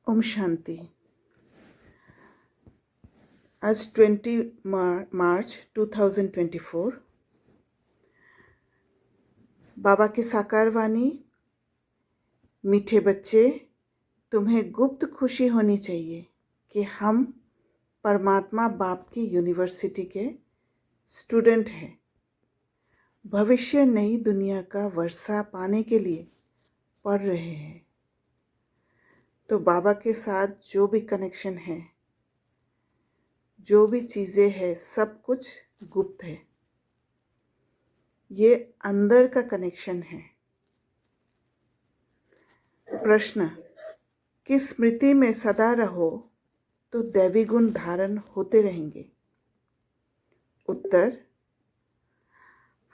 ओम शांति। आज 20 मार्च 2024 बाबा की साकार वाणी। मीठे बच्चे, तुम्हें गुप्त खुशी होनी चाहिए कि हम परमात्मा बाप की यूनिवर्सिटी के स्टूडेंट हैं। भविष्य नई दुनिया का वर्षा पाने के लिए पढ़ रहे हैं। तो बाबा के साथ जो भी कनेक्शन है, जो भी चीज़ें हैं, सब कुछ गुप्त है। ये अंदर का कनेक्शन है। प्रश्न, किस स्मृति में सदा रहो तो दैवी गुण धारण होते रहेंगे? उत्तर,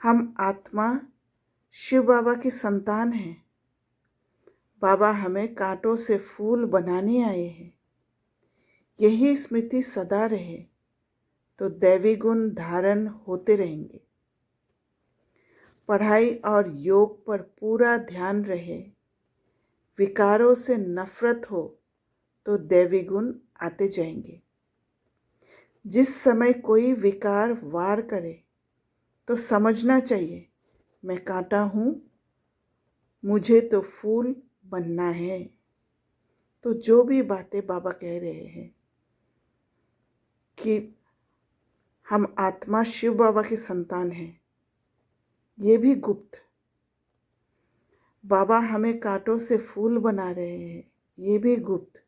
हम आत्मा शिव बाबा की संतान हैं। बाबा हमें कांटों से फूल बनाने आए हैं। यही स्मृति सदा रहे तो दैवी गुण धारण होते रहेंगे। पढ़ाई और योग पर पूरा ध्यान रहे। विकारों से नफरत हो तो दैवी गुण आते जाएंगे। जिस समय कोई विकार वार करे तो समझना चाहिए, मैं कांटा हूँ, मुझे तो फूल बनना है। तो जो भी बातें बाबा कह रहे हैं कि हम आत्मा शिव बाबा की संतान हैं, ये भी गुप्त। बाबा हमें कांटों से फूल बना रहे हैं, ये भी गुप्त।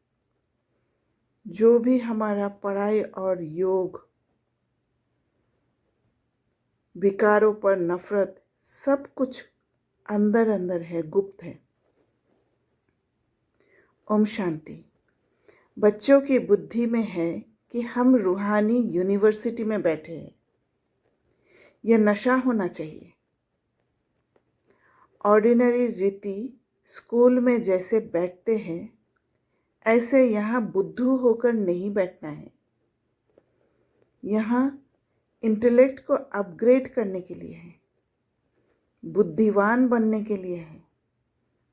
जो भी हमारा पढ़ाई और योग, विकारों पर नफरत, सब कुछ अंदर अंदर है, गुप्त है। ओम शांति। बच्चों की बुद्धि में है कि हम रूहानी यूनिवर्सिटी में बैठे हैं। यह नशा होना चाहिए। ऑर्डिनरी रीति स्कूल में जैसे बैठते हैं, ऐसे यहाँ बुद्धू होकर नहीं बैठना है। यहाँ इंटेलेक्ट को अपग्रेड करने के लिए है, बुद्धिवान बनने के लिए है।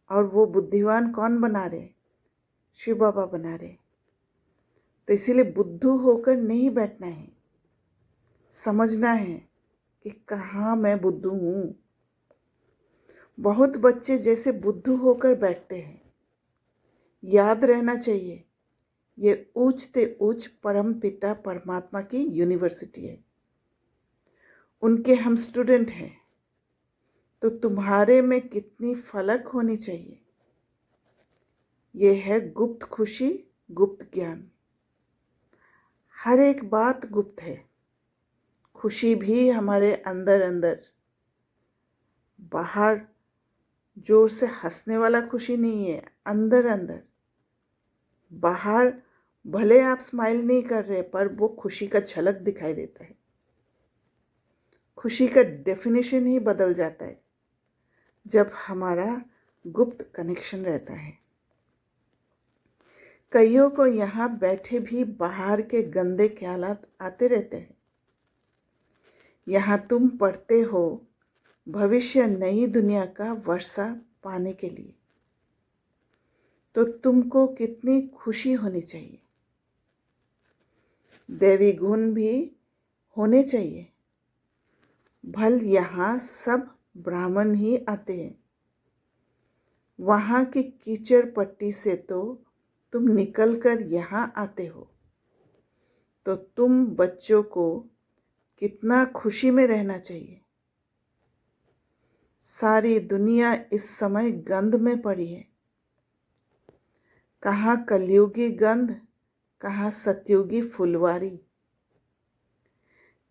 और वो बुद्धिवान कौन बना रहे? शिव बाबा बना रहे। तो इसीलिए बुद्धू होकर नहीं बैठना है, समझना है कि कहाँ मैं बुद्धू हूँ। बहुत बच्चे जैसे बुद्धू होकर बैठते हैं। याद रहना चाहिए, ये ऊंचते ऊंच परम पिता परमात्मा की यूनिवर्सिटी है। उनके हम स्टूडेंट हैं। तो तुम्हारे में कितनी फलक होनी चाहिए। ये है गुप्त खुशी, गुप्त ज्ञान। हर एक बात गुप्त है। खुशी भी हमारे अंदर अंदर, बाहर जोर से हंसने वाला खुशी नहीं है, अंदर अंदर। बाहर भले आप स्माइल नहीं कर रहे, पर वो खुशी का झलक दिखाई देता है। खुशी का डेफिनेशन ही बदल जाता है जब हमारा गुप्त कनेक्शन रहता है। कईयों को यहाँ बैठे भी बाहर के गंदे ख्यालात आते रहते हैं। यहाँ तुम पढ़ते हो भविष्य नई दुनिया का वर्षा पाने के लिए। तो तुमको कितनी खुशी होनी चाहिए। दैवी गुण भी होने चाहिए। भल यहाँ सब ब्राह्मण ही आते हैं। वहाँ की कीचड़ पट्टी से तो तुम निकल कर यहाँ आते हो। तो तुम बच्चों को कितना खुशी में रहना चाहिए। सारी दुनिया इस समय गंध में पड़ी है। कहाँ कलयुगी गंध, कहाँ सतयुगी फुलवारी।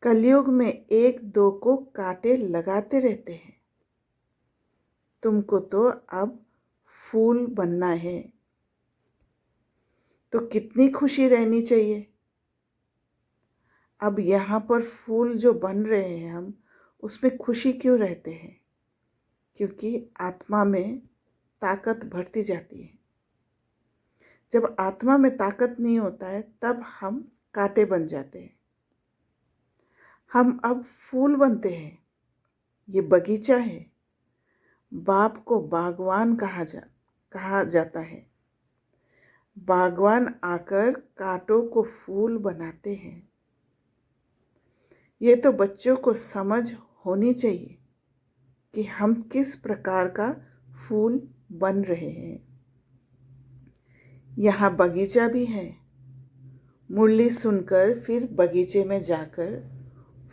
कलयुग में एक दो को कांटे लगाते रहते हैं। तुमको तो अब फूल बनना है। तो कितनी खुशी रहनी चाहिए। अब यहाँ पर फूल जो बन रहे हैं हम, उसमें खुशी क्यों रहते हैं? क्योंकि आत्मा में ताकत बढ़ती जाती है। जब आत्मा में ताकत नहीं होता है, तब हम कांटे बन जाते हैं। हम अब फूल बनते हैं। ये बगीचा है। बाप को बागवान कहा जाता है। बागवान आकर कांटों को फूल बनाते हैं। ये तो बच्चों को समझ होनी चाहिए कि हम किस प्रकार का फूल बन रहे हैं। यहाँ बगीचा भी है। मुरली सुनकर फिर बगीचे में जाकर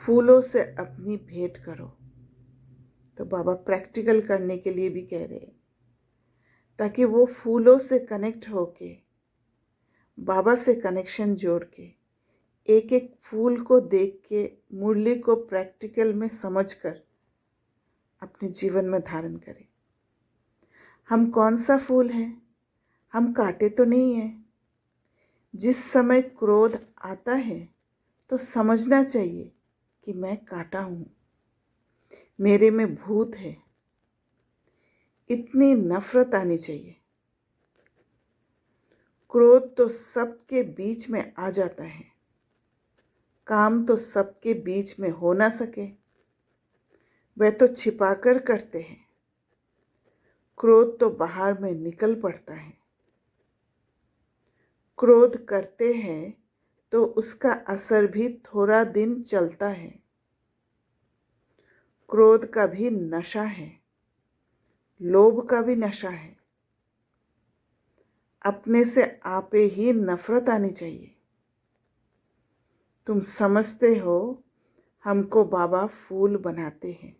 फूलों से अपनी भेंट करो। तो बाबा प्रैक्टिकल करने के लिए भी कह रहे हैं, ताकि वो फूलों से कनेक्ट होके, बाबा से कनेक्शन जोड़ के, एक एक फूल को देख के मुरली को प्रैक्टिकल में समझकर अपने जीवन में धारण करें। हम कौन सा फूल हैं? हम कांटे तो नहीं हैं। जिस समय क्रोध आता है तो समझना चाहिए कि मैं कांटा हूँ, मेरे में भूत है। इतनी नफरत आनी चाहिए। क्रोध तो सबके बीच में आ जाता है। काम तो सबके बीच में हो ना सके, वह तो छिपाकर करते हैं। क्रोध तो बाहर में निकल पड़ता है। क्रोध करते हैं तो उसका असर भी थोड़ा दिन चलता है। क्रोध का भी नशा है, लोभ का भी नशा है। अपने से आपे ही नफरत आनी चाहिए। तुम समझते हो हमको बाबा फूल बनाते हैं।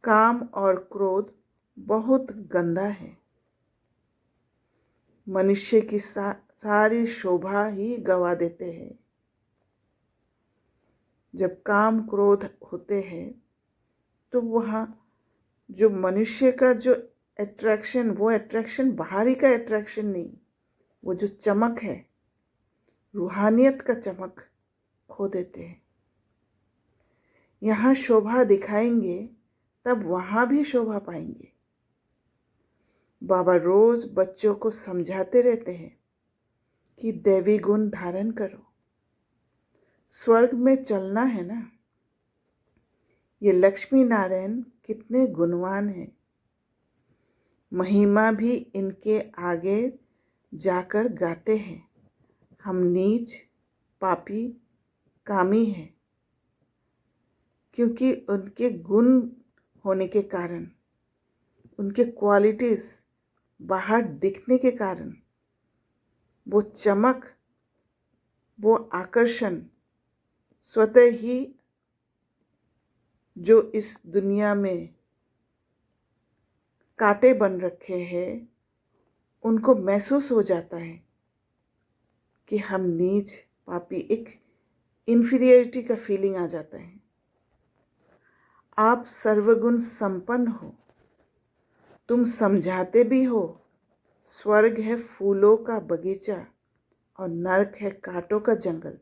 काम और क्रोध बहुत गंदा है। मनुष्य की सारी शोभा ही गवा देते हैं। जब काम क्रोध होते हैं तो वहाँ जो मनुष्य का जो अट्रैक्शन, वो अट्रैक्शन बाहरी का अट्रैक्शन नहीं, वो जो चमक है, रूहानियत का चमक खो देते हैं। यहाँ शोभा दिखाएंगे तब वहाँ भी शोभा पाएंगे। बाबा रोज बच्चों को समझाते रहते हैं कि दैवी गुण धारण करो, स्वर्ग में चलना है ना। ये लक्ष्मी नारायण कितने गुणवान हैं। महिमा भी इनके आगे जाकर गाते हैं। हम नीच, पापी, कामी हैं, क्योंकि उनके गुण होने के कारण, उनके क्वालिटीज़ बाहर दिखने के कारण, वो चमक, वो आकर्षण स्वतः ही जो इस दुनिया में कांटे बन रखे हैं, उनको महसूस हो जाता है कि हम नीच, पापी, एक इन्फीरियरिटी का फीलिंग आ जाता है। आप सर्वगुण संपन्न हो। तुम समझाते भी हो स्वर्ग है फूलों का बगीचा और नरक है कांटों का जंगल।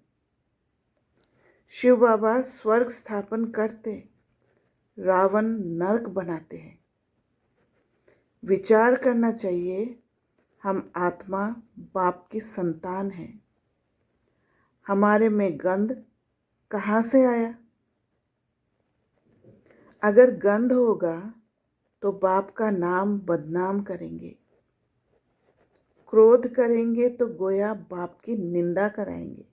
शिव बाबा स्वर्ग स्थापन करते, रावण नरक बनाते हैं। विचार करना चाहिए, हम आत्मा बाप की संतान हैं। हमारे में गंध कहाँ से आया? अगर गंध होगा तो बाप का नाम बदनाम करेंगे। क्रोध करेंगे तो गोया बाप की निंदा कराएंगे।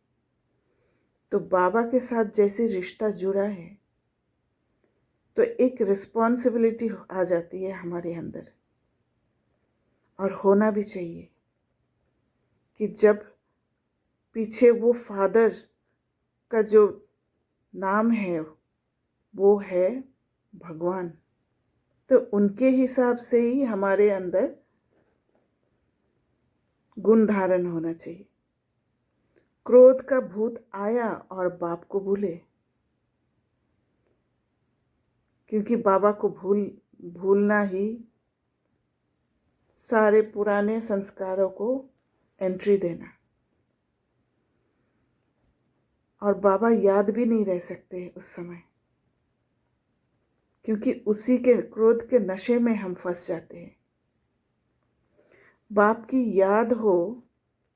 तो बाबा के साथ जैसे रिश्ता जुड़ा है तो एक रिस्पॉन्सिबिलिटी आ जाती है हमारे अंदर, और होना भी चाहिए कि जब पीछे वो फादर का जो नाम है वो है भगवान, तो उनके हिसाब से ही हमारे अंदर गुण धारण होना चाहिए। क्रोध का भूत आया और बाप को भूले, क्योंकि बाबा को भूलना ही सारे पुराने संस्कारों को एंट्री देना, और बाबा याद भी नहीं रह सकते उस समय, क्योंकि उसी के क्रोध के नशे में हम फंस जाते हैं। बाप की याद हो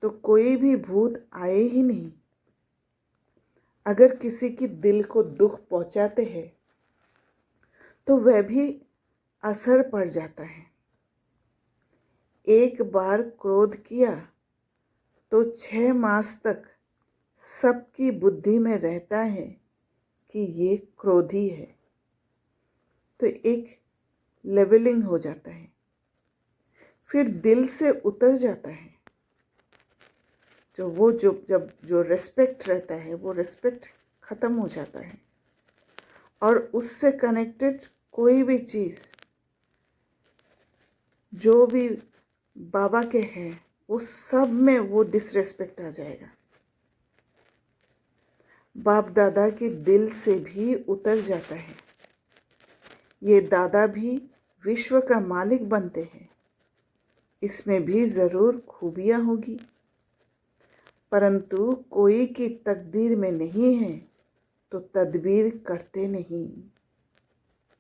तो कोई भी भूत आए ही नहीं। अगर किसी की दिल को दुख पहुंचाते हैं तो वह भी असर पड़ जाता है। एक बार क्रोध किया तो 6 मास तक सबकी बुद्धि में रहता है कि ये क्रोधी है। तो एक लेवलिंग हो जाता है, फिर दिल से उतर जाता है। जो रेस्पेक्ट रहता है वो रेस्पेक्ट ख़त्म हो जाता है, और उससे कनेक्टेड कोई भी चीज़ जो भी बाबा के हैं वो सब में वो डिसरेस्पेक्ट आ जाएगा। बाप दादा के दिल से भी उतर जाता है। ये दादा भी विश्व का मालिक बनते हैं, इसमें भी ज़रूर खूबियाँ होगी, परंतु कोई की तकदीर में नहीं है तो तदबीर करते नहीं,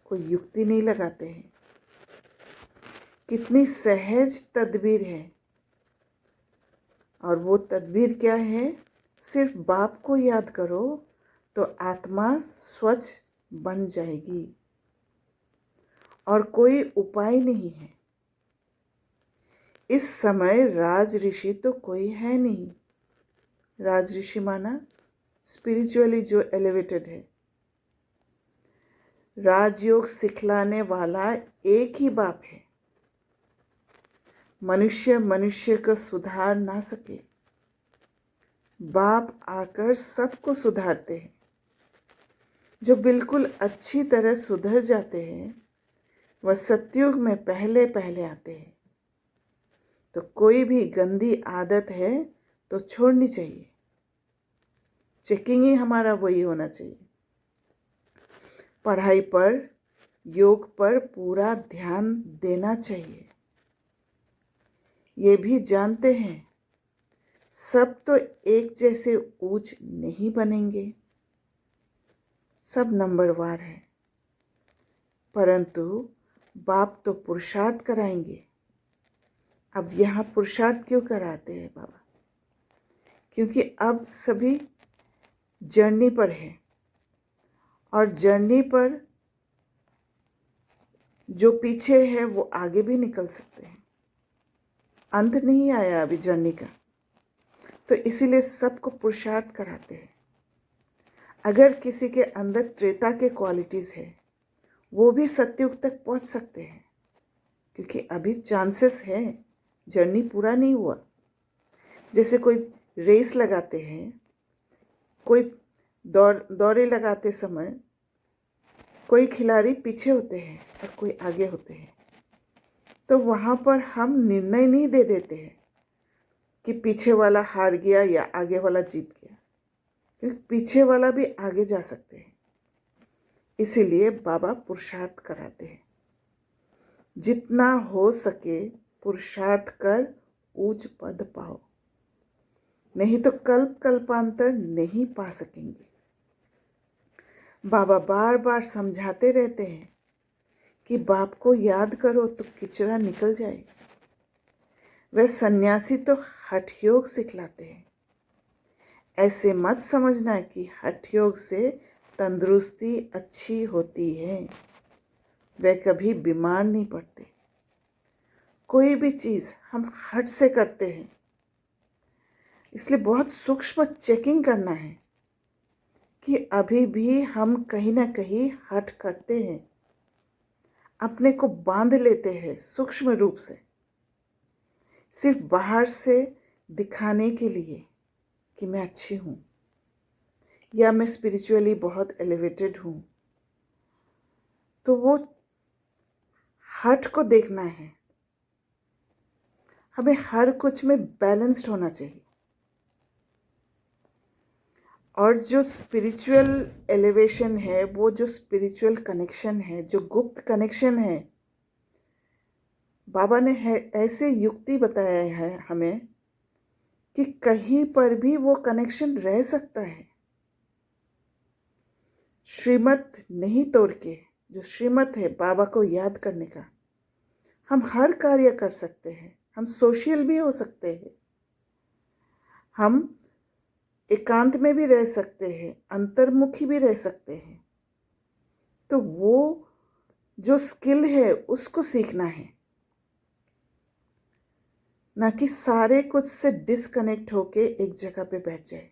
कोई युक्ति नहीं लगाते हैं। कितनी सहज तदबीर है, और वो तदबीर क्या है? सिर्फ बाप को याद करो तो आत्मा स्वच्छ बन जाएगी, और कोई उपाय नहीं है। इस समय राज ऋषि तो कोई है नहीं। राज ऋषि माना स्पिरिचुअली जो एलिवेटेड है। राजयोग सिखलाने वाला एक ही बाप है। मनुष्य मनुष्य को सुधार ना सके, बाप आकर सबको सुधारते हैं। जो बिल्कुल अच्छी तरह सुधर जाते हैं वह सतयुग में पहले पहले आते हैं। तो कोई भी गंदी आदत है तो छोड़नी चाहिए। चेकिंग ही हमारा वही होना चाहिए। पढ़ाई पर, योग पर पूरा ध्यान देना चाहिए। ये भी जानते हैं सब तो एक जैसे ऊंच नहीं बनेंगे, सब नंबरवार है, परंतु बाप तो पुरुषार्थ कराएंगे। अब यहाँ पुरुषार्थ क्यों कराते हैं बाबा? क्योंकि अब सभी जर्नी पर है, और जर्नी पर जो पीछे है वो आगे भी निकल सकते हैं। अंत नहीं आया अभी जर्नी का, तो इसीलिए सबको पुरुषार्थ कराते हैं। अगर किसी के अंदर त्रेता के क्वालिटीज़ है वो भी सत्युग तक पहुंच सकते हैं, क्योंकि अभी चांसेस है, जर्नी पूरा नहीं हुआ। जैसे कोई रेस लगाते हैं, कोई दौड़े लगाते समय कोई खिलाड़ी पीछे होते हैं और कोई आगे होते हैं, तो वहाँ पर हम निर्णय नहीं दे देते हैं कि पीछे वाला हार गया या आगे वाला जीत गया, क्योंकि पीछे वाला भी आगे जा सकते हैं। इसीलिए बाबा पुरुषार्थ कराते हैं। जितना हो सके पुरुषार्थ कर ऊंच पद पाओ, नहीं तो कल्प कल्पांतर नहीं पा सकेंगे। बाबा बार बार समझाते रहते हैं कि बाप को याद करो तो किचरा निकल जाएगा। वह सन्यासी तो हठ योग सिखलाते हैं। ऐसे मत समझना कि हठ योग से तंदुरुस्ती अच्छी होती है। वे कभी बीमार नहीं पड़ते। कोई भी चीज़ हम हठ से करते हैं, इसलिए बहुत सूक्ष्म चेकिंग करना है कि अभी भी हम कहीं ना कहीं हठ करते हैं, अपने को बांध लेते हैं सूक्ष्म रूप से, सिर्फ बाहर से दिखाने के लिए कि मैं अच्छी हूँ या मैं स्पिरिचुअली बहुत एलिवेटेड हूँ। तो वो हठ को देखना है। हमें हर कुछ में बैलेंस्ड होना चाहिए, और जो स्पिरिचुअल एलिवेशन है, वो जो स्पिरिचुअल कनेक्शन है, जो गुप्त कनेक्शन है, बाबा ने ऐसे युक्ति बताया है हमें कि कहीं पर भी वो कनेक्शन रह सकता है। श्रीमत नहीं तोड़ के, जो श्रीमत है बाबा को याद करने का, हम हर कार्य कर सकते हैं। हम सोशल भी हो सकते हैं, हम एकांत में भी रह सकते हैं, अंतर्मुखी भी रह सकते हैं। तो वो जो स्किल है उसको सीखना है। ना कि सारे कुछ से डिस्कनेक्ट होके एक जगह पे बैठ जाए।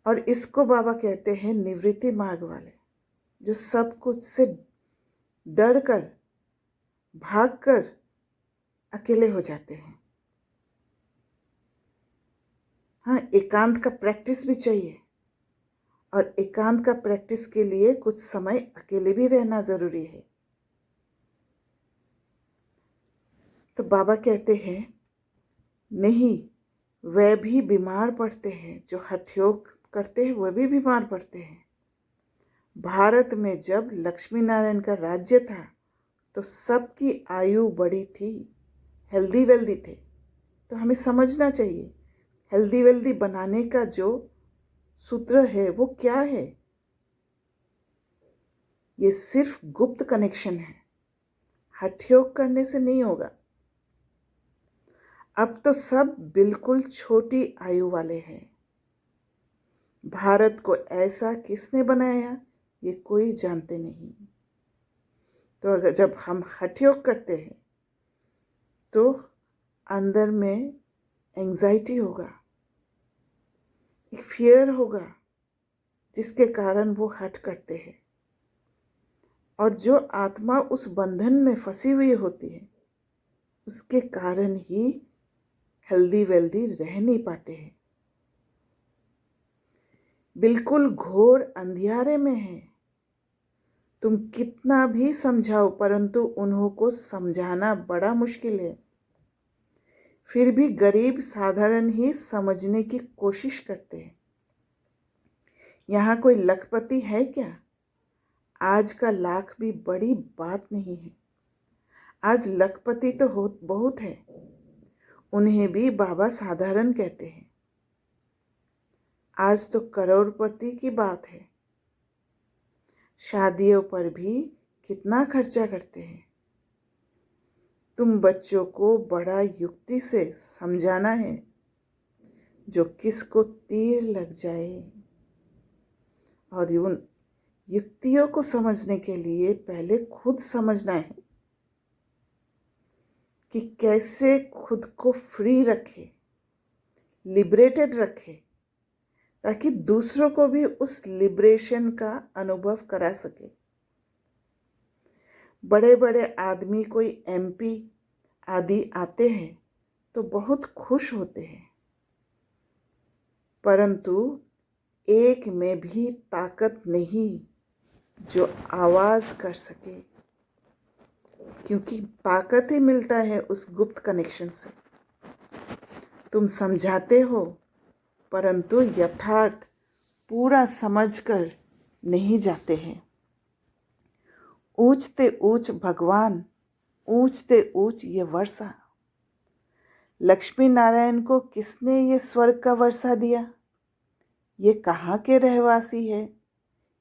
और इसको बाबा कहते हैं निवृत्ति मार्ग वाले, जो सब कुछ से डर कर भाग कर अकेले हो जाते हैं। हाँ, एकांत का प्रैक्टिस भी चाहिए, और एकांत का प्रैक्टिस के लिए कुछ समय अकेले भी रहना जरूरी है। तो बाबा कहते हैं नहीं, वह भी बीमार पड़ते हैं, जो हठ योग करते हैं वह भी बीमार पड़ते हैं। भारत में जब लक्ष्मी नारायण का राज्य था तो सबकी आयु बड़ी थी, हेल्दी वेल्दी थे। तो हमें समझना चाहिए हेल्दी वेल्दी बनाने का जो सूत्र है वो क्या है। ये सिर्फ गुप्त कनेक्शन है, हठ योग करने से नहीं होगा। अब तो सब बिल्कुल छोटी आयु वाले हैं। भारत को ऐसा किसने बनाया ये कोई जानते नहीं। तो अगर जब हम हठ योग करते हैं तो अंदर में एंजाइटी होगा, एक फियर होगा, जिसके कारण वो हठ करते हैं। और जो आत्मा उस बंधन में फंसी हुई होती है उसके कारण ही हेल्दी वेल्दी रह नहीं पाते हैं। बिल्कुल घोर अंधियारे में है, तुम कितना भी समझाओ परंतु उन्हों को समझाना बड़ा मुश्किल है। फिर भी गरीब साधारण ही समझने की कोशिश करते हैं। यहाँ कोई लखपति है क्या? आज का लाख भी बड़ी बात नहीं है। आज लखपति तो बहुत है, उन्हें भी बाबा साधारण कहते हैं। आज तो करोड़पति की बात है। शादियों पर भी कितना खर्चा करते हैं। तुम बच्चों को बड़ा युक्ति से समझाना है जो किसको तीर लग जाए। और उन युक्तियों को समझने के लिए पहले खुद समझना है कि कैसे खुद को फ्री रखे, लिबरेटेड रखे, ताकि दूसरों को भी उस लिबरेशन का अनुभव करा सके। बड़े बड़े आदमी कोई एमपी आदि आते हैं तो बहुत खुश होते हैं, परंतु एक में भी ताकत नहीं जो आवाज कर सके, क्योंकि ताकत ही मिलता है उस गुप्त कनेक्शन से। तुम समझाते हो परंतु यथार्थ पूरा समझकर नहीं जाते हैं। ऊंचते ऊंच भगवान, ऊंचते ऊंच ये वर्षा। लक्ष्मी नारायण को किसने ये स्वर्ग का वर्षा दिया? ये कहाँ के रहवासी है?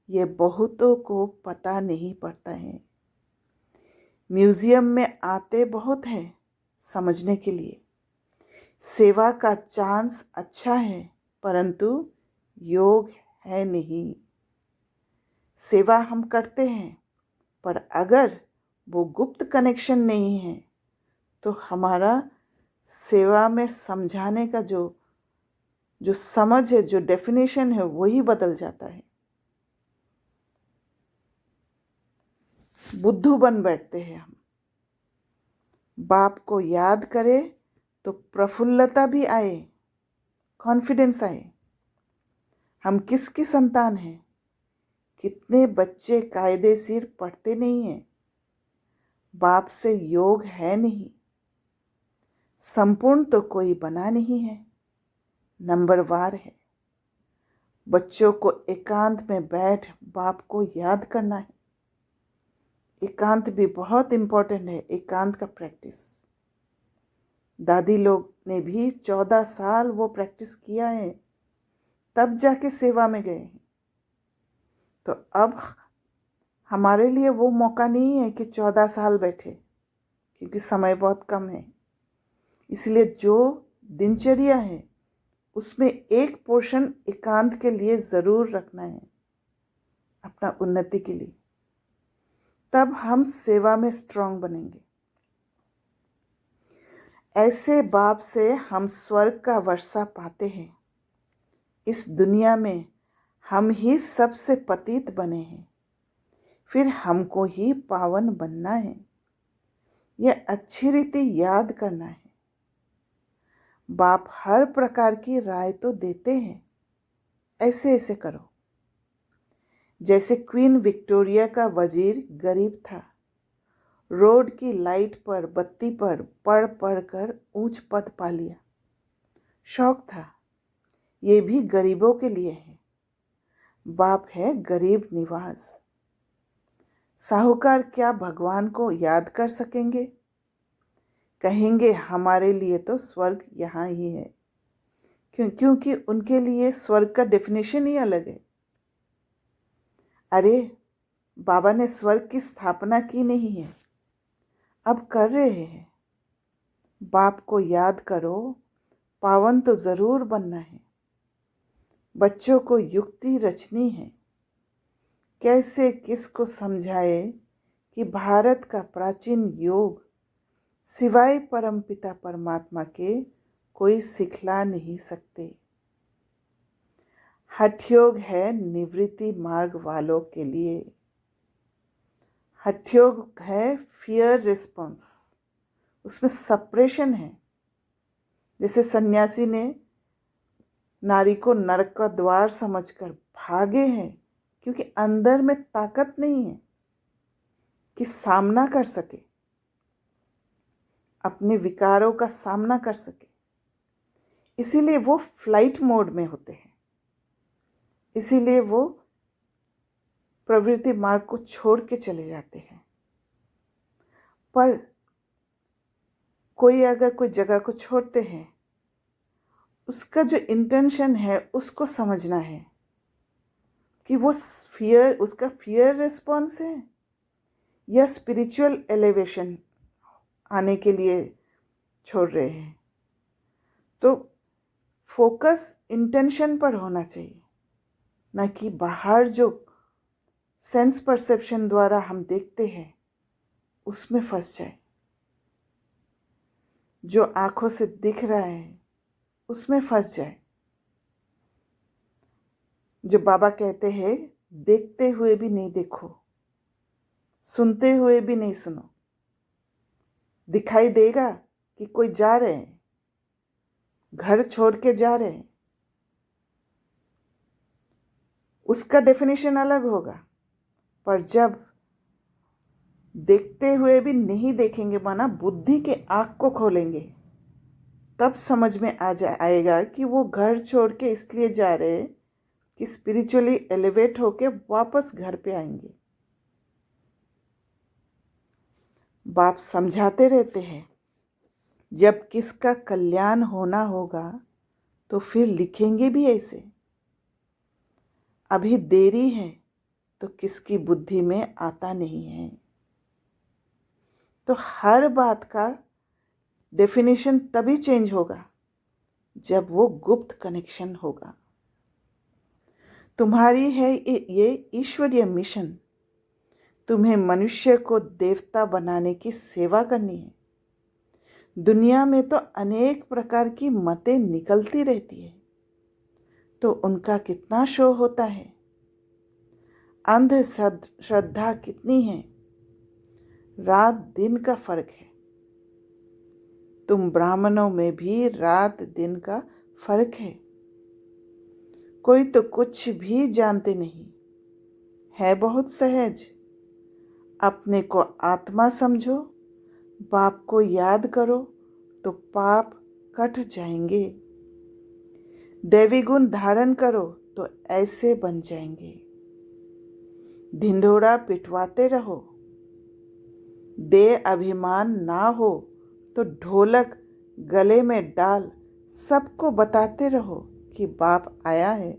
ये बहुतों को पता नहीं पड़ता है। म्यूजियम में आते बहुत हैं समझने के लिए। सेवा का चांस अच्छा है परंतु योग है नहीं। सेवा हम करते हैं पर अगर वो गुप्त कनेक्शन नहीं है तो हमारा सेवा में समझाने का जो समझ है, जो डेफिनेशन है, वही बदल जाता है। बुद्धू बन बैठते हैं हम। बाप को याद करें तो प्रफुल्लता भी आए, कॉन्फिडेंस आए। हम किसकी संतान हैं? कितने बच्चे कायदे सिर पढ़ते नहीं हैं, बाप से योग है नहीं। संपूर्ण तो कोई बना नहीं है, नंबरवार है। बच्चों को एकांत में बैठ बाप को याद करना है। एकांत भी बहुत इम्पोर्टेंट है, एकांत का प्रैक्टिस। दादी लोग ने भी 14 साल वो प्रैक्टिस किया है, तब जाके सेवा में गए हैं। तो अब हमारे लिए वो मौका नहीं है कि 14 साल बैठे, क्योंकि समय बहुत कम है। इसलिए जो दिनचर्या है उसमें एक पोर्शन एकांत के लिए ज़रूर रखना है, अपना उन्नति के लिए। तब हम सेवा में स्ट्रांग बनेंगे। ऐसे बाप से हम स्वर्ग का वर्षा पाते हैं। इस दुनिया में हम ही सबसे पतित बने हैं, फिर हमको ही पावन बनना है। यह अच्छी रीति याद करना है। बाप हर प्रकार की राय तो देते हैं, ऐसे ऐसे करो। जैसे क्वीन विक्टोरिया का वजीर गरीब था, रोड की लाइट पर बत्ती पर पढ़ पढ़ कर ऊंच पद पा लिया। शौक था, ये भी गरीबों के लिए है। बाप है गरीब निवास। साहूकार क्या भगवान को याद कर सकेंगे? कहेंगे हमारे लिए तो स्वर्ग यहाँ ही है, क्योंकि उनके लिए स्वर्ग का डेफिनेशन ही अलग है। अरे बाबा ने स्वर्ग की स्थापना की नहीं है, अब कर रहे हैं। बाप को याद करो, पावन तो जरूर बनना है। बच्चों को युक्ति रचनी है, कैसे किसको समझाए कि भारत का प्राचीन योग सिवाय परमपिता परमात्मा के कोई सिखला नहीं सकते। हठ योग है निवृत्ति मार्ग वालों के लिए। हठ योग है फियर रिस्पॉन्स, उसमें सप्रेशन है। जैसे सन्यासी ने नारी को नरक का द्वार समझकर भागे हैं, क्योंकि अंदर में ताकत नहीं है कि सामना कर सके, अपने विकारों का सामना कर सके। इसीलिए वो फ्लाइट मोड में होते हैं, इसीलिए वो प्रवृत्ति मार्ग को छोड़ के चले जाते हैं। पर कोई अगर कोई जगह को छोड़ते हैं, उसका जो इंटेंशन है उसको समझना है कि वो उसका फियर रिस्पॉन्स है या स्पिरिचुअल एलिवेशन आने के लिए छोड़ रहे हैं। तो फोकस इंटेंशन पर होना चाहिए, ना कि बाहर जो सेंस परसेप्शन द्वारा हम देखते हैं उसमें फंस जाए। जो आंखों से दिख रहा है उसमें फंस जाए। जो बाबा कहते हैं देखते हुए भी नहीं देखो, सुनते हुए भी नहीं सुनो। दिखाई देगा कि कोई जा रहे हैं, घर छोड़ के जा रहे हैं, उसका डेफिनेशन अलग होगा। पर जब देखते हुए भी नहीं देखेंगे, माना बुद्धि के आँख को खोलेंगे, तब समझ में आएगा कि वो घर छोड़ के इसलिए जा रहे हैं कि स्पिरिचुअली एलिवेट होके वापस घर पे आएंगे। बाप समझाते रहते हैं, जब किसका कल्याण होना होगा तो फिर लिखेंगे भी ऐसे। अभी देरी है तो किसकी बुद्धि में आता नहीं है। तो हर बात का डेफिनेशन तभी चेंज होगा जब वो गुप्त कनेक्शन होगा। तुम्हारी है ये ईश्वरीय मिशन। तुम्हें मनुष्य को देवता बनाने की सेवा करनी है। दुनिया में तो अनेक प्रकार की मतें निकलती रहती है, तो उनका कितना शो होता है। अंध श्रद्धा कितनी है। रात दिन का फर्क है। तुम ब्राह्मणों में भी रात दिन का फर्क है। कोई तो कुछ भी जानते नहीं है, बहुत सहज। अपने को आत्मा समझो, बाप को याद करो तो पाप कट जाएंगे। दैवी गुण धारण करो तो ऐसे बन जाएंगे। ढिंढोरा पिटवाते रहो। दे अभिमान ना हो तो ढोलक गले में डाल सबको बताते रहो कि बाप आया है।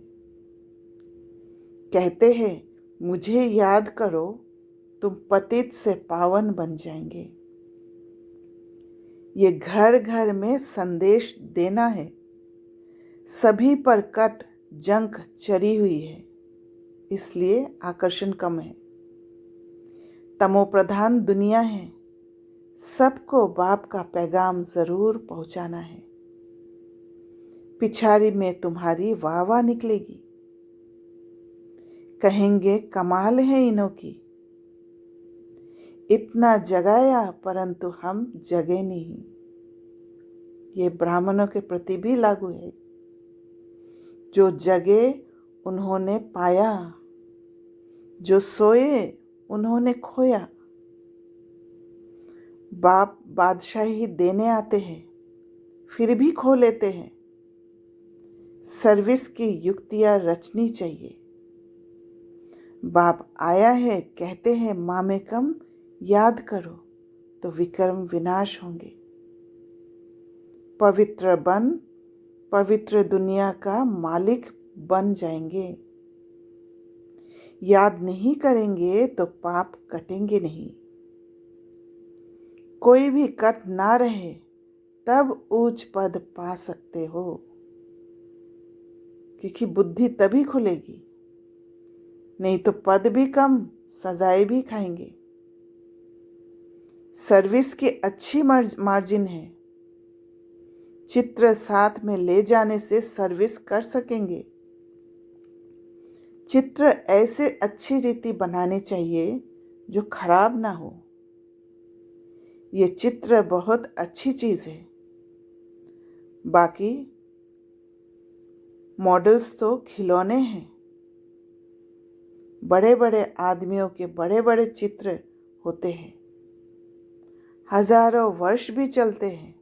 कहते हैं मुझे याद करो, तुम पतित से पावन बन जाएंगे। ये घर घर में संदेश देना है। सभी पर कट जंक चढ़ी हुई है, इसलिए आकर्षण कम है। तमोप्रधान दुनिया है, सबको बाप का पैगाम जरूर पहुंचाना है। पिछाड़ी में तुम्हारी वाह वाह निकलेगी, कहेंगे कमाल है इन्हों की, इतना जगाया परंतु हम जगे नहीं। ये ब्राह्मणों के प्रति भी लागू है। जो जगे उन्होंने पाया, जो सोए उन्होंने खोया। बाप बादशाही देने आते हैं, फिर भी खो लेते हैं। सर्विस की युक्तियां रचनी चाहिए। बाप आया है, कहते हैं मामेकम याद करो तो विक्रम विनाश होंगे। पवित्र बन पवित्र दुनिया का मालिक बन जाएंगे। याद नहीं करेंगे तो पाप कटेंगे नहीं। कोई भी कट ना रहे तब ऊंच पद पा सकते हो, क्योंकि बुद्धि तभी खुलेगी, नहीं तो पद भी कम, सजाएं भी खाएंगे। सर्विस की अच्छी मार्जिन है। चित्र साथ में ले जाने से सर्विस कर सकेंगे। चित्र ऐसे अच्छी रीति बनाने चाहिए जो खराब ना हो। ये चित्र बहुत अच्छी चीज है। बाकी मॉडल्स तो खिलौने हैं। बड़े बड़े आदमियों के बड़े बड़े चित्र होते हैं, हजारों वर्ष भी चलते हैं।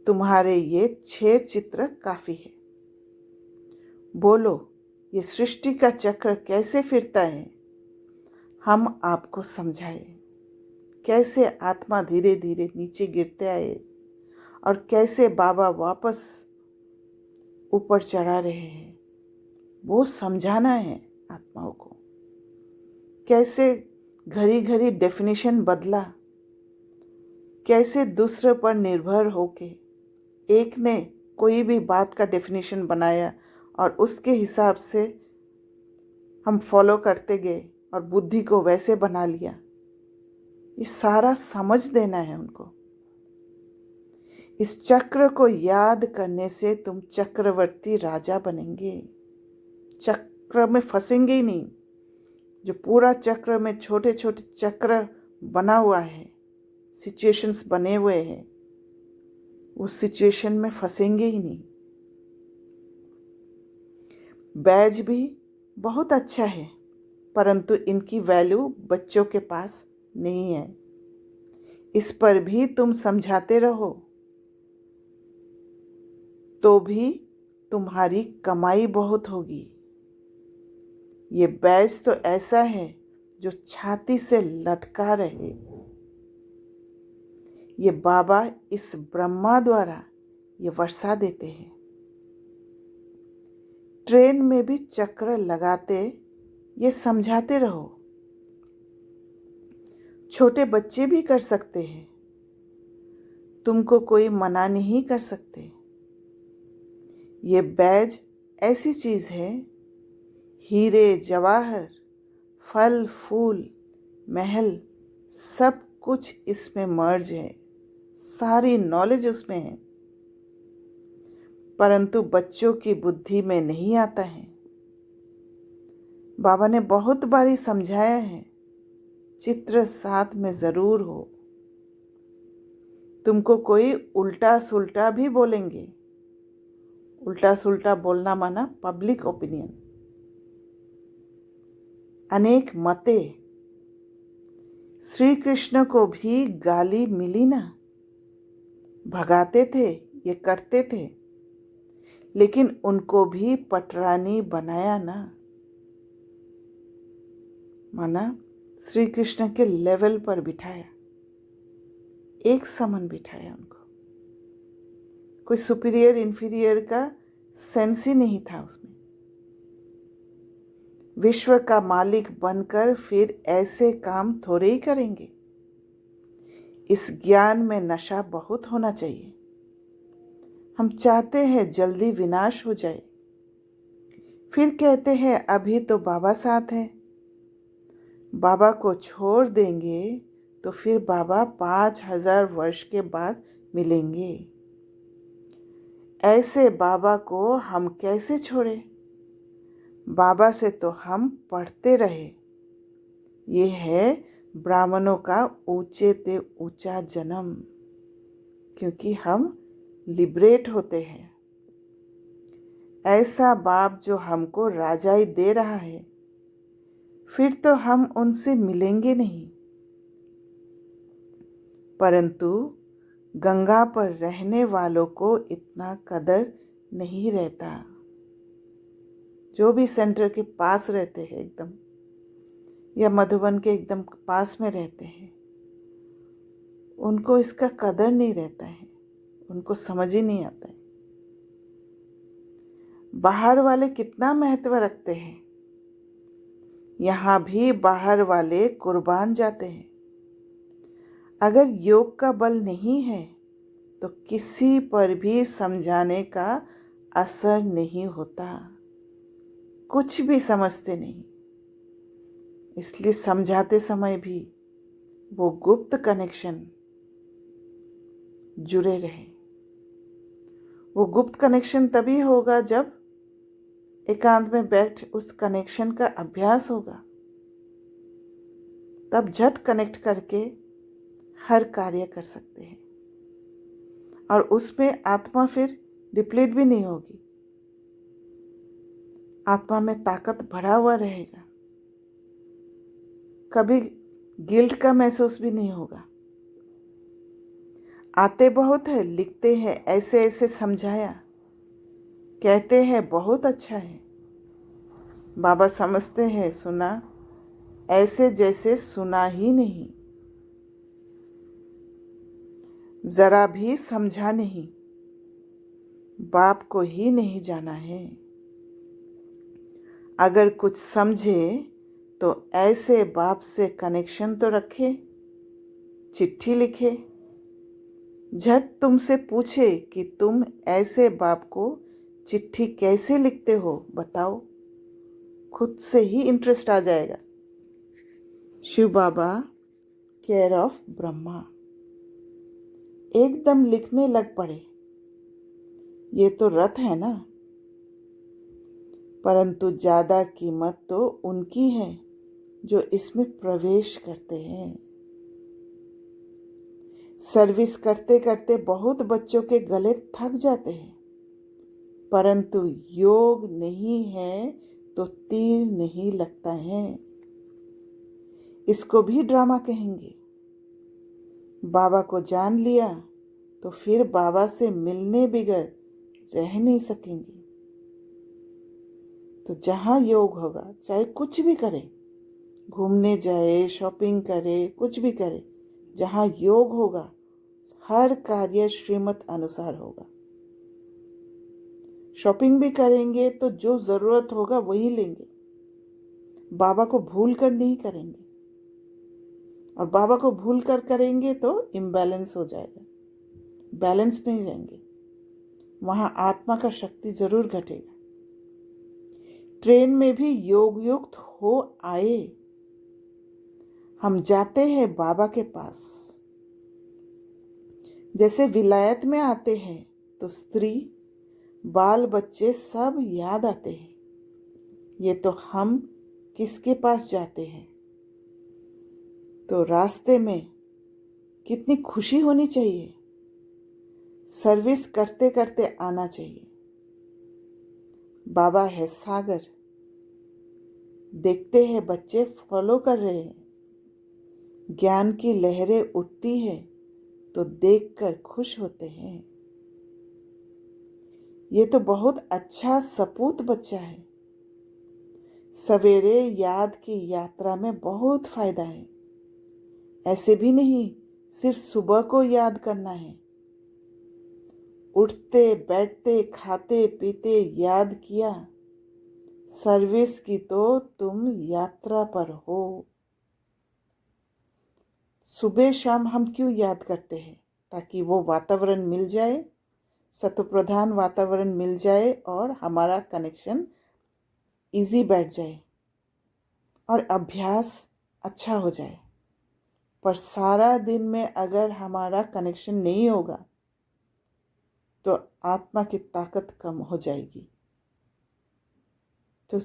तुम्हारे ये 6 चित्र काफी है। बोलो, ये सृष्टि का चक्र कैसे फिरता है, हम आपको समझाए। कैसे आत्मा धीरे धीरे नीचे गिरते आए और कैसे बाबा वापस ऊपर चढ़ा रहे हैं, वो समझाना है आत्माओं को। कैसे घड़ी घड़ी डेफिनेशन बदला, कैसे दूसरे पर निर्भर होके एक ने कोई भी बात का डेफिनेशन बनाया और उसके हिसाब से हम फॉलो करते गए और बुद्धि को वैसे बना लिया। ये सारा समझ देना है उनको। इस चक्र को याद करने से तुम चक्रवर्ती राजा बनेंगे। चक्र में फंसेंगे ही नहीं। जो पूरा चक्र में छोटे छोटे चक्र बना हुआ है, सिचुएशंस बने हुए हैं, उस सिचुएशन में फंसेंगे ही नहीं। बैज भी बहुत अच्छा है, परंतु इनकी वैल्यू बच्चों के पास नहीं है। इस पर भी तुम समझाते रहो तो भी तुम्हारी कमाई बहुत होगी। ये बैज तो ऐसा है जो छाती से लटका रहे। ये बाबा इस ब्रह्मा द्वारा ये वर्षा देते हैं। ट्रेन में भी चक्र लगाते ये समझाते रहो। छोटे बच्चे भी कर सकते हैं, तुमको कोई मना नहीं कर सकते। ये बैज ऐसी चीज है, हीरे जवाहर फल फूल महल सब कुछ इसमें मर्ज है, सारी नॉलेज उसमें है, परंतु बच्चों की बुद्धि में नहीं आता है। बाबा ने बहुत बारी समझाया है, चित्र साथ में जरूर हो। तुमको कोई उल्टा सुल्टा भी बोलेंगे। उल्टा सुल्टा बोलना माना पब्लिक ओपिनियन। अनेक मते। श्री कृष्ण को भी गाली मिली ना, भगाते थे, ये करते थे, लेकिन उनको भी पटरानी बनाया ना। माना श्री कृष्ण के लेवल पर बिठाया, एक समान बिठाया उनको। कोई सुपीरियर इंफीरियर का सेंस ही नहीं था उसमें। विश्व का मालिक बनकर फिर ऐसे काम थोड़े ही करेंगे। इस ज्ञान में नशा बहुत होना चाहिए। हम चाहते हैं जल्दी विनाश हो जाए, फिर कहते हैं अभी तो बाबा साथ है। बाबा को छोड़ देंगे तो फिर बाबा 5000 वर्ष के बाद मिलेंगे। ऐसे बाबा को हम कैसे छोड़े? बाबा से तो हम पढ़ते रहे। ये है ब्राह्मणों का ऊंचे ते ऊंचा जन्म, क्योंकि हम लिबरेट होते हैं। ऐसा बाप जो हमको राजाई दे रहा है, फिर तो हम उनसे मिलेंगे नहीं। परंतु गंगा पर रहने वालों को इतना कदर नहीं रहता। जो भी सेंटर के पास रहते हैं एकदम, या मधुबन के एकदम पास में रहते हैं, उनको इसका कदर नहीं रहता है, उनको समझ ही नहीं आता है। बाहर वाले कितना महत्व रखते हैं, यहाँ भी बाहर वाले कुर्बान जाते हैं। अगर योग का बल नहीं है तो किसी पर भी समझाने का असर नहीं होता, कुछ भी समझते नहीं। इसलिए समझाते समय भी वो गुप्त कनेक्शन जुड़े रहे। वो गुप्त कनेक्शन तभी होगा जब एकांत में बैठ उस कनेक्शन का अभ्यास होगा, तब झट कनेक्ट करके हर कार्य कर सकते हैं। और उसमें आत्मा फिर डिप्लीट भी नहीं होगी, आत्मा में ताकत भरा हुआ रहेगा, कभी गिल्ट का महसूस भी नहीं होगा। आते बहुत है, लिखते हैं ऐसे ऐसे समझाया, कहते हैं बहुत अच्छा है। बाबा समझते हैं सुना ऐसे जैसे सुना ही नहीं, जरा भी समझा नहीं, बाप को ही नहीं जाना है। अगर कुछ समझे तो ऐसे बाप से कनेक्शन तो रखे, चिट्ठी लिखे, झट तुमसे पूछे कि तुम ऐसे बाप को चिट्ठी कैसे लिखते हो, बताओ। खुद से ही इंटरेस्ट आ जाएगा। शिव बाबा केयर ऑफ ब्रह्मा, एकदम लिखने लग पड़े। ये तो रथ है ना, परंतु ज़्यादा कीमत तो उनकी है जो इसमें प्रवेश करते हैं। सर्विस करते करते बहुत बच्चों के गले थक जाते हैं, परंतु योग नहीं है तो तीर नहीं लगता है। इसको भी ड्रामा कहेंगे। बाबा को जान लिया तो फिर बाबा से मिलने बगैर रह नहीं सकेंगे। तो जहाँ योग होगा, चाहे कुछ भी करे, घूमने जाए, शॉपिंग करे, कुछ भी करे, जहाँ योग होगा हर कार्य श्रीमत अनुसार होगा। शॉपिंग भी करेंगे तो जो ज़रूरत होगा वही लेंगे, बाबा को भूल कर नहीं करेंगे। और बाबा को भूल कर करेंगे तो इम्बैलेंस हो जाएगा, बैलेंस नहीं रहेंगे, वहाँ आत्मा का शक्ति जरूर घटेगा। ट्रेन में भी योग युक्त हो आए। हम जाते हैं बाबा के पास, जैसे विलायत में आते हैं तो स्त्री, बाल बच्चे सब याद आते हैं। ये तो हम किसके पास जाते हैं, तो रास्ते में कितनी खुशी होनी चाहिए, सर्विस करते करते आना चाहिए। बाबा है सागर, देखते हैं बच्चे फॉलो कर रहे हैं, ज्ञान की लहरें उठती है तो देखकर खुश होते हैं। ये तो बहुत अच्छा सपूत बच्चा है। सवेरे याद की यात्रा में बहुत फायदा है। ऐसे भी नहीं सिर्फ सुबह को याद करना है, उठते बैठते खाते पीते याद किया। सर्विस की तो तुम यात्रा पर हो। सुबह शाम हम क्यों याद करते हैं? ताकि वो वातावरण मिल जाए, सत्वप्रधान वातावरण मिल जाए और हमारा कनेक्शन इजी बैठ जाए और अभ्यास अच्छा हो जाए। पर सारा दिन में अगर हमारा कनेक्शन नहीं होगा तो आत्मा की ताकत कम हो जाएगी। तो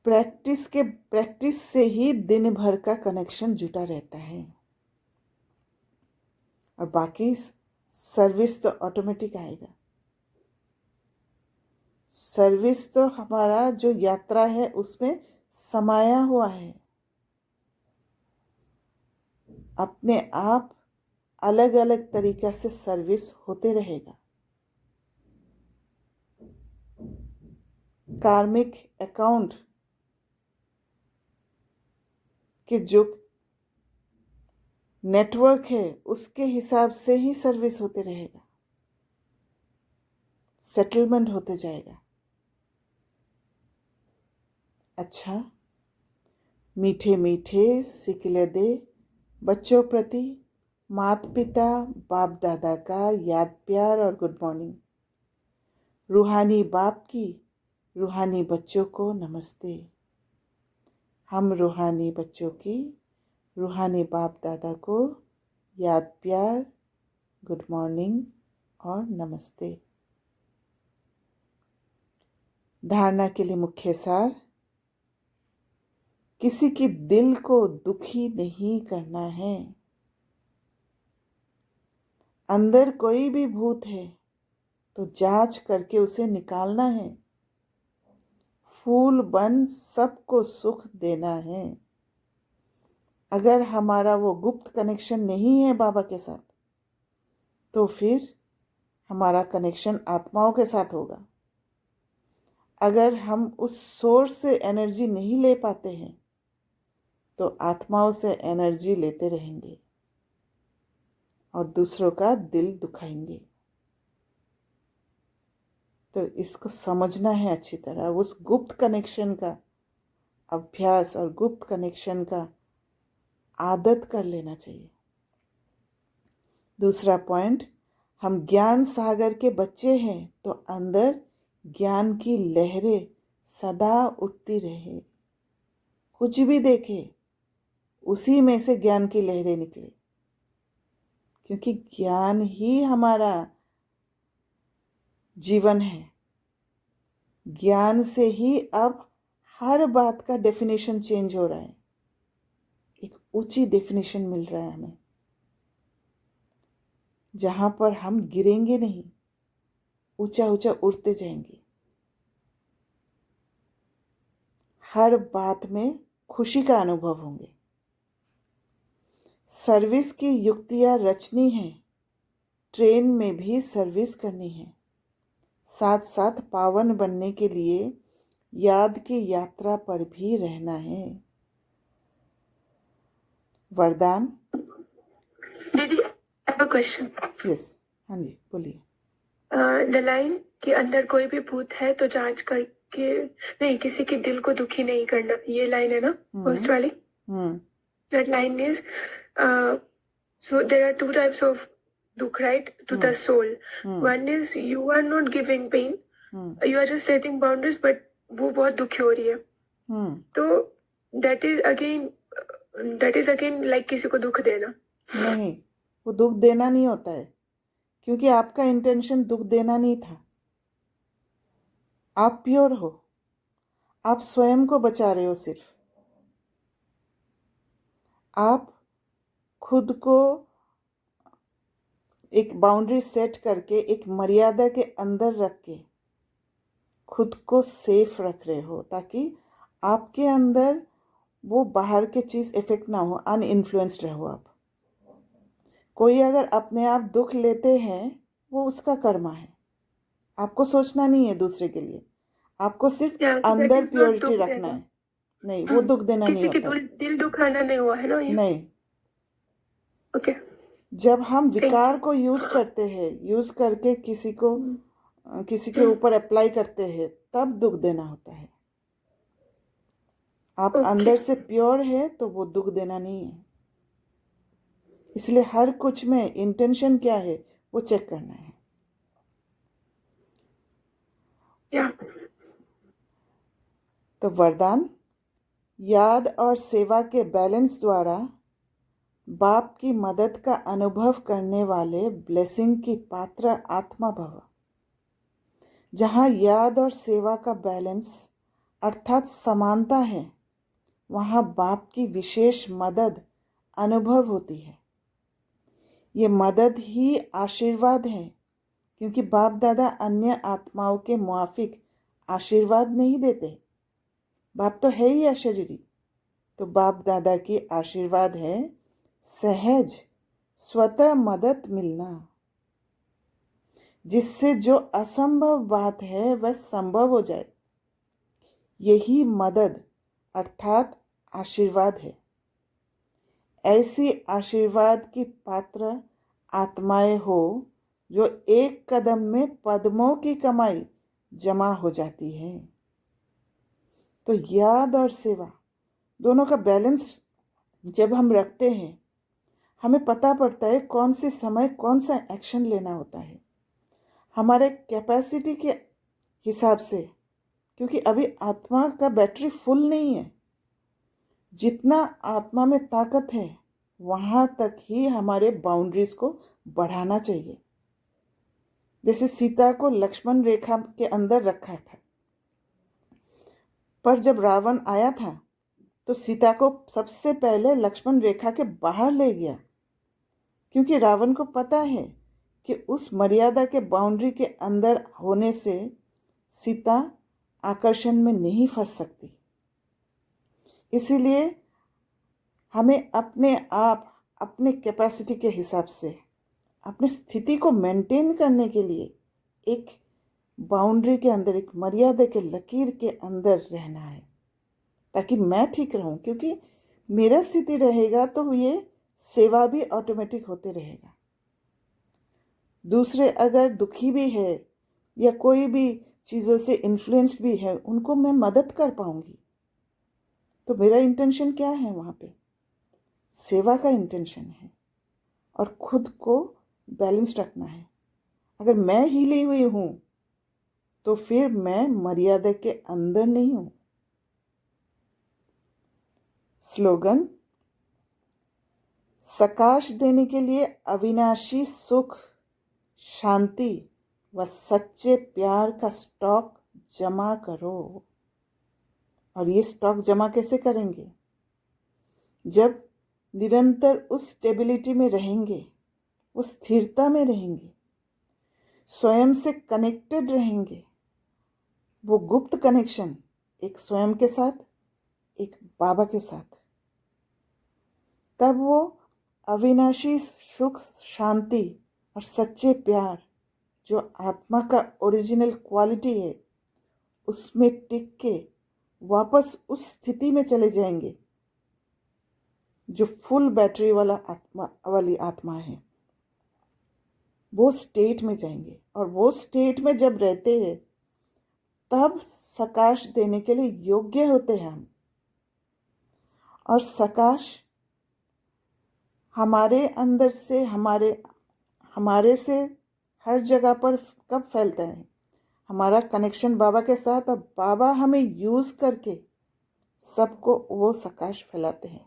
प्रैक्टिस से ही दिन भर का कनेक्शन जुटा रहता है, और बाकी सर्विस तो ऑटोमेटिक आएगा। सर्विस तो हमारा जो यात्रा है उसमें समाया हुआ है, अपने आप अलग अलग तरीक़े से सर्विस होते रहेगा। कार्मिक अकाउंट के जो नेटवर्क है उसके हिसाब से ही सर्विस होते रहेगा, सेटलमेंट होते जाएगा। अच्छा, मीठे मीठे सिकले दे बच्चों प्रति माता पिता बाप दादा का याद प्यार और गुड मॉर्निंग। रूहानी बाप की रूहानी बच्चों को नमस्ते। हम रूहानी बच्चों की रूहानी बाप दादा को याद प्यार, गुड मॉर्निंग और नमस्ते। धारणा के लिए मुख्य सार, किसी की दिल को दुखी नहीं करना है। अंदर कोई भी भूत है तो जांच करके उसे निकालना है। फूल बन सबको सुख देना है। अगर हमारा वो गुप्त कनेक्शन नहीं है बाबा के साथ, तो फिर हमारा कनेक्शन आत्माओं के साथ होगा। अगर हम उस सोर्स से एनर्जी नहीं ले पाते हैं तो आत्माओं से एनर्जी लेते रहेंगे और दूसरों का दिल दुखाएंगे। तो इसको समझना है अच्छी तरह। उस गुप्त कनेक्शन का अभ्यास और गुप्त कनेक्शन का आदत कर लेना चाहिए। दूसरा पॉइंट, हम ज्ञान सागर के बच्चे हैं तो अंदर ज्ञान की लहरें सदा उठती रहे। कुछ भी देखे उसी में से ज्ञान की लहरें निकले, क्योंकि ज्ञान ही हमारा जीवन है। ज्ञान से ही अब हर बात का डेफिनेशन चेंज हो रहा है, एक ऊंची डेफिनेशन मिल रहा है हमें, जहां पर हम गिरेंगे नहीं, ऊंचा ऊंचा उड़ते जाएंगे। हर बात में खुशी का अनुभव होंगे। सर्विस की युक्तियां रचनी है, ट्रेन में भी सर्विस करनी है। साथ साथ पावन बनने के लिए याद की यात्रा पर भी रहना है। वरदान। दीदी, I have a question. Yes, हाँ जी बोलिए। द लाइन के अंदर कोई भी भूत है तो जांच करके नहीं, किसी के दिल को दुखी नहीं करना, ये लाइन है ना फर्स्ट वाली? That line is so there are two types of dukh, right, to the soul. One is you are not giving pain, you are just setting boundaries, but वो बहुत दुखी हो रही है, तो that is again like किसी को दुख देना। नहीं, वो दुख देना नहीं होता है, क्योंकि आपका इंटेंशन दुख देना नहीं था। आप प्योर हो, आप स्वयं को बचा रहे हो। सिर्फ आप खुद को एक बाउंड्री सेट करके, एक मर्यादा के अंदर रख के खुद को सेफ रख रहे हो, ताकि आपके अंदर वो बाहर के चीज़ इफेक्ट ना हो, अनइन्फ्लुएंस्ड रहो आप। कोई अगर अपने आप दुख लेते हैं, वो उसका कर्मा है। आपको सोचना नहीं है दूसरे के लिए, आपको सिर्फ अंदर प्योरिटी रखना है। नहीं, वो दुख देना नहीं होता है। दिल दुखाना नहीं हुआ है ना ये? नहीं। ओके। जब हम विकार को यूज करते हैं, यूज करके किसी के ऊपर अप्लाई करते हैं, तब दुख देना होता है। आप अंदर से प्योर है तो वो दुख देना नहीं है। इसलिए हर कुछ में इंटेंशन क्या है वो चेक करना है। तो वरदान, याद और सेवा के बैलेंस द्वारा बाप की मदद का अनुभव करने वाले ब्लेसिंग की पात्र आत्मा भव। जहाँ याद और सेवा का बैलेंस अर्थात समानता है, वहाँ बाप की विशेष मदद अनुभव होती है। ये मदद ही आशीर्वाद है, क्योंकि बाप दादा अन्य आत्माओं के मुआफिक आशीर्वाद नहीं देते। बाप तो है ही अशरीरी, तो बाप दादा की आशीर्वाद है सहज स्वतः मदद मिलना, जिससे जो असंभव बात है वह संभव हो जाए। यही मदद अर्थात आशीर्वाद है। ऐसी आशीर्वाद की पात्र आत्माएं हो जो एक कदम में पद्मों की कमाई जमा हो जाती है। तो याद और सेवा दोनों का बैलेंस जब हम रखते हैं, हमें पता पड़ता है कौन से समय कौन सा एक्शन लेना होता है, हमारे कैपेसिटी के हिसाब से, क्योंकि अभी आत्मा का बैटरी फुल नहीं है। जितना आत्मा में ताकत है वहाँ तक ही हमारे बाउंड्रीज को बढ़ाना चाहिए। जैसे सीता को लक्ष्मण रेखा के अंदर रखा था, पर जब रावण आया था तो सीता को सबसे पहले लक्ष्मण रेखा के बाहर ले गया, क्योंकि रावण को पता है कि उस मर्यादा के बाउंड्री के अंदर होने से सीता आकर्षण में नहीं फंस सकती। इसीलिए हमें अपने आप अपने कैपेसिटी के हिसाब से अपनी स्थिति को मेंटेन करने के लिए एक बाउंड्री के अंदर, एक मर्यादा के लकीर के अंदर रहना है, ताकि मैं ठीक रहूं। क्योंकि मेरा स्थिति रहेगा तो ये सेवा भी ऑटोमेटिक होते रहेगा। दूसरे अगर दुखी भी है या कोई भी चीज़ों से इन्फ्लुएंस्ड भी है, उनको मैं मदद कर पाऊंगी। तो मेरा इंटेंशन क्या है वहाँ पे? सेवा का इंटेंशन है और खुद को बैलेंस रखना है। अगर मैं हिली हुई हूँ तो फिर मैं मर्यादा के अंदर नहीं हूँ। स्लोगन: सकाश देने के लिए अविनाशी सुख, शांति व सच्चे प्यार का स्टॉक जमा करो। और ये स्टॉक जमा कैसे करेंगे? जब निरंतर उस स्टेबिलिटी में रहेंगे, उस स्थिरता में रहेंगे, स्वयं से कनेक्टेड रहेंगे। वो गुप्त कनेक्शन, एक स्वयं के साथ, एक बाबा के साथ, तब वो अविनाशी सुख, शांति और सच्चे प्यार जो आत्मा का ओरिजिनल क्वालिटी है, उसमें टिक के वापस उस स्थिति में चले जाएंगे जो फुल बैटरी वाली आत्मा है। वो स्टेट में जाएंगे, और वो स्टेट में जब रहते हैं तब सकाश देने के लिए योग्य होते हैं हम। और सकाश हमारे अंदर से, हमारे से हर जगह पर कब फैलता है? हमारा कनेक्शन बाबा के साथ, और बाबा हमें यूज करके सबको वो सकाश फैलाते हैं,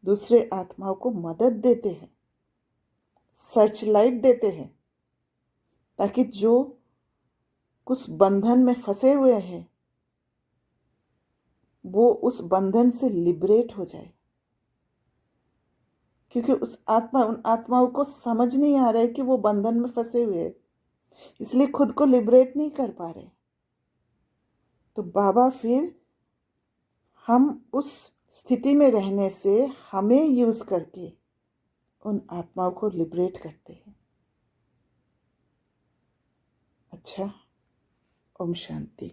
दूसरे आत्माओं को मदद देते हैं, सर्च लाइट देते हैं, ताकि जो कुछ बंधन में फंसे हुए हैं वो उस बंधन से लिबरेट हो जाए। क्योंकि उन आत्माओं को समझ नहीं आ रहा है कि वो बंधन में फंसे हुए हैं, इसलिए खुद को लिबरेट नहीं कर पा रहे। तो बाबा फिर हम उस स्थिति में रहने से हमें यूज करके उन आत्माओं को लिबरेट करते हैं। अच्छा, ओम शांति।